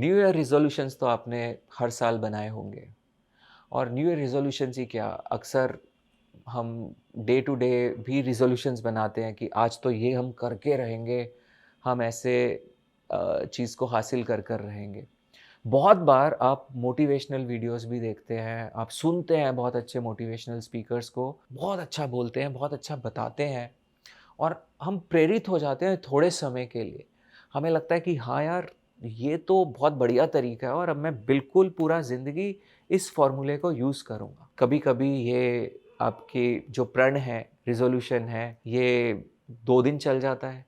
New year रिज़ोल्यूशंस तो आपने हर साल बनाए होंगे और न्यू ईयर रिज़ोल्यूशंस ही क्या, अक्सर हम डे टू डे भी रिज़ोल्यूशंस बनाते हैं कि आज तो ये हम करके रहेंगे, हम ऐसे चीज़ को हासिल कर कर रहेंगे। बहुत बार आप मोटिवेशनल वीडियोस भी देखते हैं, आप सुनते हैं बहुत अच्छे मोटिवेशनल स्पीकर्स को, बहुत अच्छा बोलते हैं, बहुत अच्छा बताते हैं और हम प्रेरित हो जाते हैं थोड़े समय के लिए। हमें लगता है कि हाँ यार, ये तो बहुत बढ़िया तरीका है और अब मैं बिल्कुल पूरा ज़िंदगी इस फ़ॉर्मूले को यूज़ करूँगा। कभी-कभी ये आपकी जो प्रण है, रिज़ॉल्यूशन है, ये 2 दिन चल जाता है,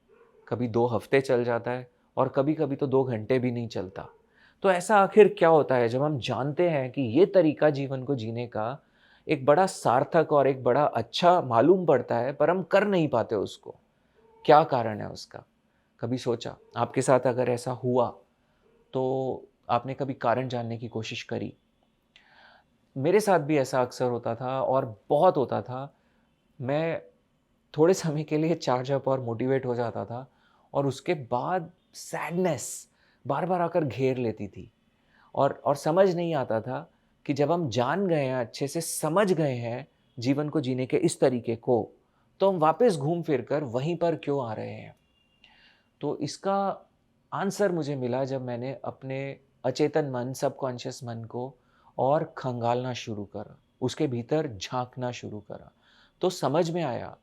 कभी 2 हफ़्ते चल जाता है और कभी-कभी तो 2 घंटे भी नहीं चलता। तो ऐसा आखिर क्या होता है जब हम जानते हैं कि ये तरीका जीवन को जीने का एक बड़ा सार्थक और एक बड़ा अच्छा मालूम पड़ता है, पर हम कर नहीं पाते उसको? क्या कारण है उसका? कभी सोचा? आपके साथ अगर ऐसा हुआ, तो आपने कभी कारण जानने की कोशिश करी? मेरे साथ भी ऐसा अक्सर होता था और बहुत होता था। मैं थोड़े समय के लिए चार्ज अप और मोटिवेट हो जाता था और उसके बाद सैडनेस बार-बार आकर घेर लेती थी और समझ नहीं आता था कि जब हम जान गए हैं, अच्छे से समझ गए हैं जीवन को जीने के इस तरीके को, तो हम वापस घूम फिर कर वहीं पर क्यों आ रहे हैं? तो इसका आंसर मुझे मिला जब मैंने अपने अचेतन मन, सबकॉन्शियस मन को और खंगालना शुरू करा, उसके भीतर झाँकना शुरू करा। तो समझ में आया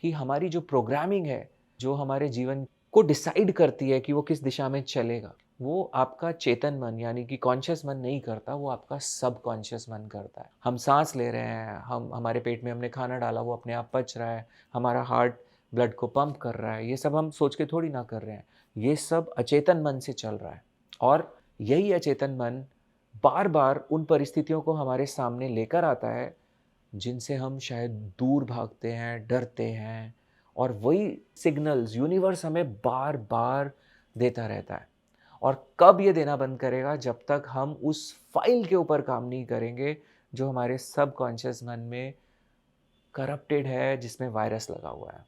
कि हमारी जो प्रोग्रामिंग है, जो हमारे जीवन को डिसाइड करती है कि वो किस दिशा में चलेगा, वो आपका चेतन मन यानी कि कॉन्शियस मन नहीं करता, वो आपका सबकॉन्शियस मन करता है। हम साँस ले रहे हैं, हम हमारे पेट में हमने खाना डाला, वो अपने आप पच रहा है, हमारा हार्ट ब्लड को पंप कर रहा है, ये सब हम सोच के थोड़ी ना कर रहे हैं। ये सब अचेतन मन से चल रहा है और यही अचेतन मन बार-बार उन परिस्थितियों को हमारे सामने लेकर आता है, जिनसे हम शायद दूर भागते हैं, डरते हैं और वही सिग्नल्स यूनिवर्स हमें बार-बार देता रहता है। और कब ये देना बंद करेगा? जब तक हम उस फ़ाइल के ऊपर काम नहीं करेंगे, जो हमारे सबकॉन्शियस मन में करप्टेड है, जिसमें वायरस लगा हुआ है।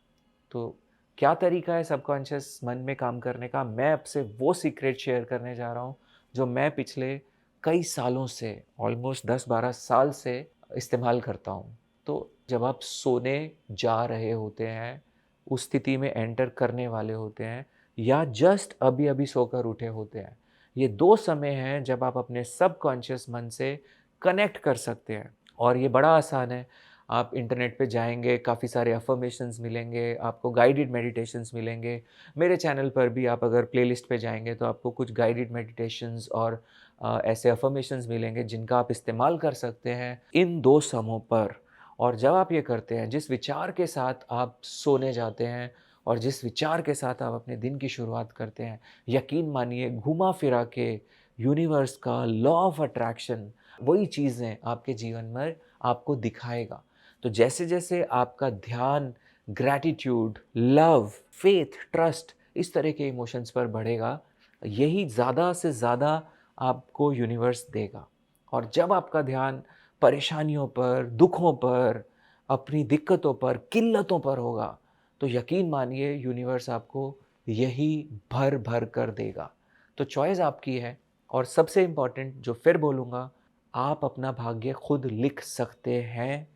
तो क्या तरीका है सबकॉन्शियस मन में काम करने का? मैं आपसे वो सीक्रेट शेयर करने जा रहा हूँ, जो मैं पिछले कई सालों से, ऑलमोस्ट 10-12 साल से इस्तेमाल करता हूँ। तो जब आप सोने जा रहे होते हैं, उस स्थिति में एंटर करने वाले होते हैं या जस्ट अभी-अभी सोकर उठे होते हैं, ये 2 समय हैं जब आप अपने सबकॉन्शियस मन से कनेक्ट कर सकते हैं और ये बड़ा आसान है। आप इंटरनेट पे जाएँगे, काफ़ी सारे अफ़र्मेशंस मिलेंगे, आपको गाइडेड मेडिटेशंस मिलेंगे। मेरे चैनल पर भी आप अगर प्लेलिस्ट पे जाएँगे तो आपको कुछ गाइडेड मेडिटेशंस और ऐसे अफ़र्मेशंस मिलेंगे जिनका आप इस्तेमाल कर सकते हैं इन 2 समयों पर। और जब आप ये करते हैं, जिस विचार के साथ आप सोने जाते हैं और जिस विचार के साथ आप अपने दिन की शुरुआत करते हैं, यकीन मानिए घुमा-फिरा के यूनिवर्स का लॉ ऑफ़ अट्रैक्शन वही चीज़ें आपके जीवन में आपको दिखाएगा। तो जैसे-जैसे आपका ध्यान ग्रैटिट्यूड, लव, फेथ, ट्रस्ट इस तरह के इमोशंस पर बढ़ेगा, यही ज़्यादा से ज़्यादा आपको यूनिवर्स देगा। और जब आपका ध्यान परेशानियों पर, दुखों पर, अपनी दिक्कतों पर, किल्लतों पर होगा, तो यकीन मानिए यूनिवर्स आपको यही भर-भर कर देगा। तो चॉइस आपकी है और सबसे इम्पोर्टेंट जो फिर बोलूँगा, आप अपना भाग्य खुद लिख सकते हैं।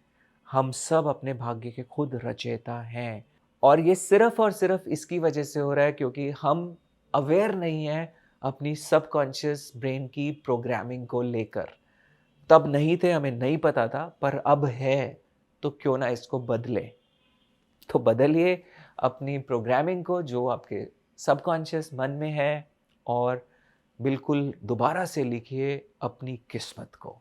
हम सब अपने भाग्य के खुद रचयिता हैं और ये सिर्फ़ और सिर्फ़ इसकी वजह से हो रहा है क्योंकि हम अवेयर नहीं हैं अपनी सबकॉन्शियस ब्रेन की प्रोग्रामिंग को लेकर। तब नहीं थे, हमें नहीं पता था, पर अब है, तो क्यों ना इसको बदलें। तो बदलिए अपनी प्रोग्रामिंग को जो आपके सबकॉन्शियस मन में है और बिल्कुल दोबारा से लिखिए अपनी किस्मत को।